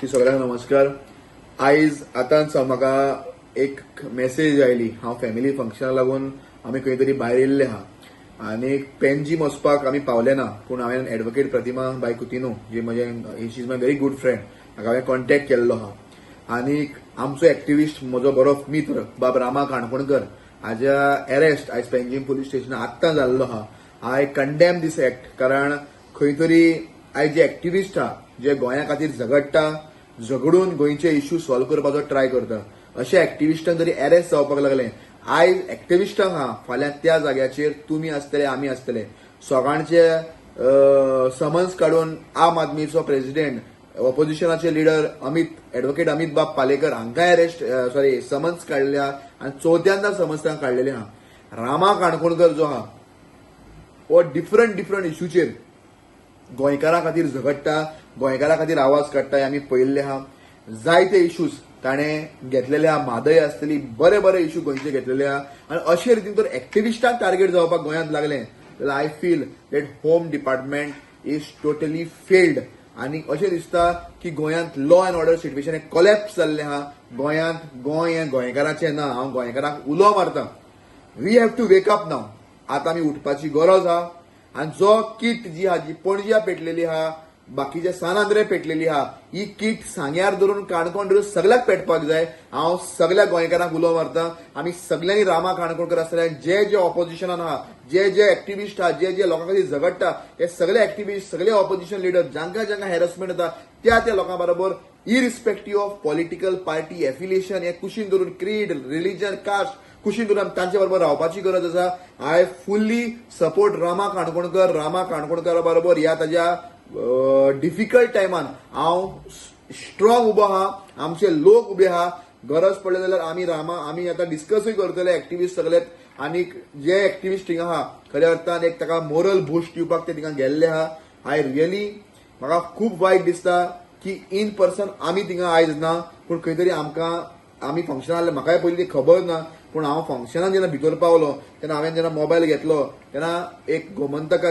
की सगळ्यांना नमस्कार. आयज आतांच म्हाका एक मेसेज आयली. हांव फॅमिली फंक्शनाक लागून आमी खंय तरी भायर येयल्ले आहा आनी पेनजीम वचपाक आमी पावले ना. पूण हांवें एडवोकेट प्रतिमा बाय कुतिनो जी म्हजे she is my very good friend, ताका हांवें कॉन्टॅक्ट केल्लो आहा. आनी आमचो एक्टिविस्ट म्हजो बरो मित्र बाब रामा काणकोणकर हाज्या अरेस्ट आयज पेनजीम पुलीस स्टेशनात आत्तां जाल्लो आहा. I condemn this act. कारण खंय तरी आयज जे एक्टिविस्ट आहा जे गोंया खातीर झगडटा, झगडून गोंयचे इश्यू सॉल्व करपाचो ट्राय करता, अशा एक्टिविस्टांक जरी अरेस्ट जावपाक लागले. आयज एक्टिविस्टांक हा, फाल्यां त्या जाग्याचेर तुमी आसतले, आमी आसतले. सोगाणचे समन्स काडून आम आदमीचो प्रेसिडेंट, ऑपोजिशनाचे लिडर एडवोकेट अमित बाब पालेकर हांकांय समन्स काडले आहा आनी चवथ्यांदा समन्स तांकां काडलेले आहा. रामा काणकोणकर जो आहा हो डिफरंट इश्यूचेर गोंयकारां खातीर झगडटा, गोंयकारां खातीर आवाज काडटा, हे आमी पळयल्ले आहा. जायते इश्यूज ताणें घेतलेले आहा. म्हादय आसतली, बरे इश्यू गोंयचे घेतलेले आहा. आनी अशे रितीन तर एक्टिविस्टांक टार्गेट जावपाक गोंयांत लागले जाल्यार I feel that home department is totally failed. आनी अशें दिसता की गोंयांत लॉ अँड ऑर्डर सिच्युएशन हें कोलॅप्स जाल्लें आहा. गोंय हें गोंयकारांचें ना. हांव गोंयकारांक उलो मारतां. We have to wake up now. आतां आमी उठपाची गरज आहा. आनी जो किट जी आहा, जी पणज्या पेटलेली आहा, बाकीचे सानांद्रे पेटलेली आहा, ही किट सांग्यार धरून काणकोण धरून सगळ्याक पेटपाक जाय. हांव सगळ्या गोंयकारांक उलो मारतां. आमी सगळ्यांनी रामा काणकोणकर आसतले, जे ऑपोजिशनान आहा, जे एक्टिविस्ट आहा, जे लोकां खातीर झगडटा, हे सगळे एक्टिविस्ट, सगळे ऑपोजिशन लिडर, जांकां हॅरसमेंट जाता त्या लोकां बरोबर irrespective of political party affiliation, हे कुशीन धरून क्रीड, रिलीजन, कास्ट कुशीन धरून तांचे बरोबर रावपाची गरज आसा. I fully support Rama Kankonkar बरोबर ह्या ताज्या डिफिकल्ट टायमान हांव स्ट्रॉंग उबो आहा. आमचे लोक उबे आहा. गरज पडले जाल्यार आमी आतां डिस्कसूय करतले एक्टिविस्ट सगळेच. आनी जे एक्टिविस्ट थिंगा आहा खऱ्या अर्थान एक ताका मोरल बूस्ट दिवपाक ते थिंगा गेल्ले आहा. आय रियली म्हाका खूब वायट दिसता की इन पर्सन आमी थिंगा आयज ना. पूण खंय तरी आमी फंक्शनाक म्हाकाय पयलीं खबर ना. पूण हांव फंक्शनान जेन्ना भितर पावलो तेन्ना हांवें जेन्ना मोबायल घेतलो तेन्ना एक गोमंतक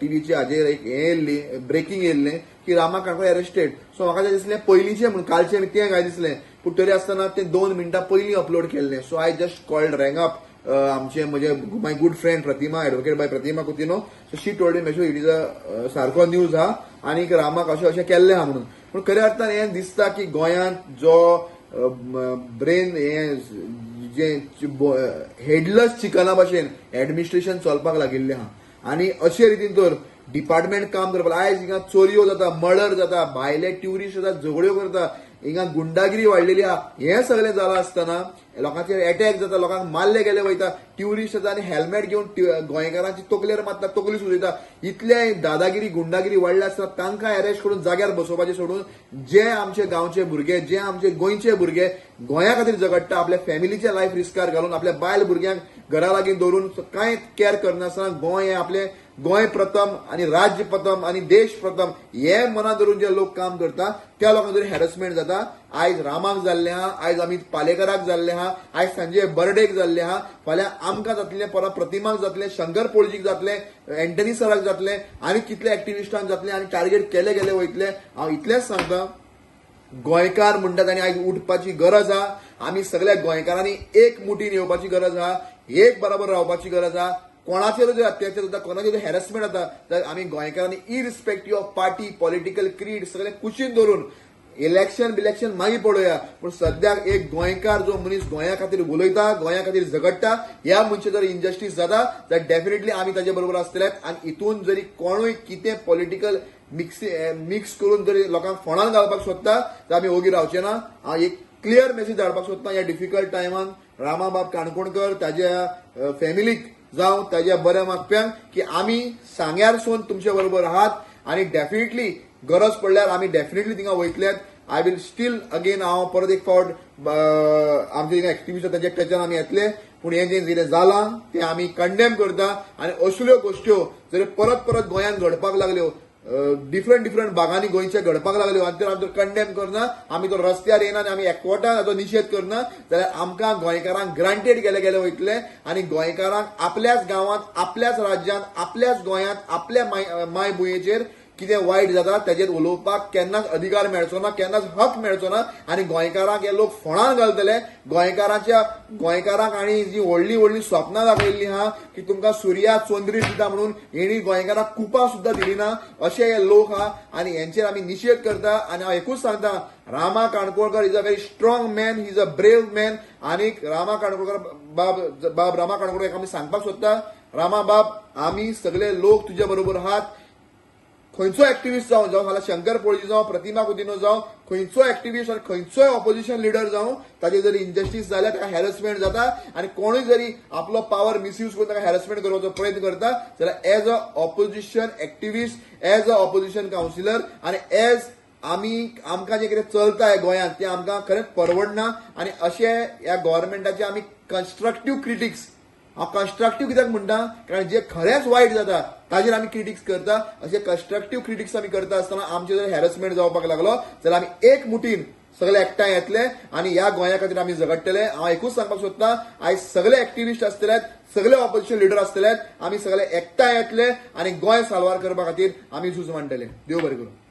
टीव्हीचे हाजेर एक येयल्ली ब्रेकिंग येयल्लें की रामा काणकोण अरेस्टेड. सो म्हाका जें दिसलें पयलींचें म्हणून कालचें तें काय दिसलें. पूण तरी आसतना तें 2 मिनटां पयलीं अपलोड केल्लें. So I just called rang up आमचे म्हजे my good friend Pratima, advocate बाय Pratima Coutinho. So she told me it is a सारको न्यूज आहा आनीक रामाक अशें केल्लें आहा म्हणून. पूण खऱ्या अर्थान हें दिसता की गोंयांत जो ब्रेन जे हेडलस चिकना भशेन एडमिनिस्ट्रेशन चलपाक लागिल्लें आहा. आनी अशे रितीन तर डिपार्टमेंट काम करपाक आयज हिंगा चोरयो जाता, मर्डर जाता, भायले ट्युरिस्ट जाता, झगड्यो करता, हिंगा गुंडागिरी वाडलेली आहा. हें सगळें जालां आसतना लोकांचेर अटॅक जाता, लोकांक मारले गेले वयता, ट्युरिस्ट जाता आनी हेल्मेट घेवन गोंयकारांची तकलेर मारता, तकली सुजयता. इतले दादागिरी गुंडागिरी वाडले आसतना तांकां अरेस्ट करून जाग्यार बसोवपाचें सोडून जे आमचे गांवचे भुरगे, जे आमचे गोंयचे भुरगे गोंया खातीर झगडटा, आपल्या फॅमिलीचे लायफ रिस्कार घालून, आपल्या बायल भुरग्यांक घरा लागीं दवरून कांय केअर करनासतना गोंय हें आपलें गोंय प्रथम आनी राज्य प्रथम आनी देश प्रथम हे मनात धरून जे लोक काम करता त्या लोकांक जरी हॅरसमेंट जाता. आयज रामाक जाल्लें आहा, आयज अमित पालेकराक जाल्लें आहा, आयज संजय बर्डेक जाल्लें आहा, फाल्यां आमकां जातलें, परत प्रतिमाक जातलें, शंकर पोळजीक जातलें, एंटनी सराक जातलें, आनी कितले एक्टिविस्टांक जातलें आनी टार्गेट केले वयतले. हांव इतलेंच सांगतां, गोंयकार म्हणटात आनी आयज उठपाची गरज आहा. आमी सगळ्या गोंयकारांनी एक मुठीन येवपाची गरज आहा, एक बरोबर रावपाची गरज आहा. कोणाचेर जर अत्याचार जाता, कोणाचेर जर हॅरसमेंट जाता जाल्यार आमी गोंयकारांनी इरिस्पेक्टिव्ह ऑफ पार्टी, पॉलिटिकल क्रीड सगळे कुशीन धरून इलेक्शन मागीर पळोवया. पूण सद्याक एक गोंयकार जो मनीस गोंया खातीर उलयता, गोंया खातीर झगडटा, ह्या मनशा जर इनजस्टीस जाता जाल्यार डेफिनेटली आमी ताचे बरोबर आसतले. आनी हितून जरी कोणूय कितें पॉलिटिकल मिक्स करून जरी लोकांक फोंडान घालपाक सोदता जाल्यार आमी ओगी रावचे ना. हांव एक क्लियर मेसेज धाडपाक सोदता ह्या डिफिकल्ट टायमान रामा बाब काणकोणकर, ताज्या फॅमिलीक जावं ताज्या बऱ्या मागप्यांक की आमी सांग्यारसून तुमचे बरोबर आहात. आनी डेफिनेटली गरज पडल्यार आमी डेफिनेटली थिंगा वयतलेत. आय विल स्टील अगेन हांव परत एक फावट आमचे थिंगा एक्टिविस्ट ताच्या टचान आमी येतले. पूण हें जें कितें जालां तें आमी कंडेम करता. आनी असल्यो गोश्ट्यो जर परत गोंयांत घडपाक लागल्यो, डिफरंट भागांनी गोंयच्या घडपाक लागल्यो आनी तर आमी कंडेम करना, आमी तो रस्त्यार येना आनी आमी एकवटान हाचो निशेध करना जाल्यार आमकां गोंयकारांक ग्रांटेड गेले वयतले. आनी गोंयकारांक आपल्याच गांवांत, आपल्याच राज्यांत, आपल्याच गोंयांत, आपल्या मायभुंयेचेर कितें वायट जाता तेजेर उलोवपाक केन्नाच अधिकार मेळचो ना, केन्नाच हक मेळचो ना आनी गोंयकारांक हे लोक फोंडान घालतले. गोंयकारांक आनी जी व्हडली व्हडली स्वप्नां दाखयल्लीं आहा की तुमकां सुर्या चोंद्री दिता म्हणून हेणी गोंयकारांक कुपां सुद्दां दिली ना, अशे हे लोक आहा आनी हेंचेर आमी निशेध करता. आनी हांव एकूच सांगता, Rama Kankonkar is a very strong man, he is a brave man. आनीक रामा काणकोळकर बाब रामा काणकोळकर आमी सांगपाक सोदता, रामा बाब, आमी सगळे लोक तुजे बरोबर आहात. खंयचो एक्टिव्हिस्ट जावं फाल्यां शंकर पोळजी जावं, प्रतिमा कुदिनो जावं, खंयचो एक्टिव्हिस्ट आनी खंयचोय ऑपोजिशन लिडर जावं, ताजे जरी इनजस्टीस जाल्यार ताका हॅरसमेंट जाता आनी कोणूय जरी आपलो पावर मिसयूज करून ताका हॅरसमेंट करपाचो प्रयत्न करता जाल्यार as a opposition activist, as a opposition councillor आनी एज आमकां जे कितें चलता ह्या गोंयांत तें आमकां खरेंच परवडना. आनी अशे ह्या गव्हर्नमेंटाचे आमी कन्स्ट्रक्टिव्ह क्रिटिक्स, हांव कन्स्ट्रक्टिव्ह कित्याक म्हणटा, कारण जे खरेंच वायट जाता ताजेर आमी क्रिटिक्स करता. अशे कन्स्ट्रक्टिव्ह क्रिटिक्स आमी करता आसतना आमचे जर हॅरसमेंट जावपाक लागलो जाल्यार आमी एक मुठीन सगळे एकठांय येतले आनी ह्या गोंया खातीर आमी झगडटले. हांव एकूच सांगपाक सोदता, आयज सगळे एक्टिव्हिस्ट आसतले, सगळे ऑपोजिशन लिडर आसतले, आमी सगळे एकठांय येतले आनी गोंय साल्वार करपा खातीर आमी झूज मांडटले. देव बरें करूं.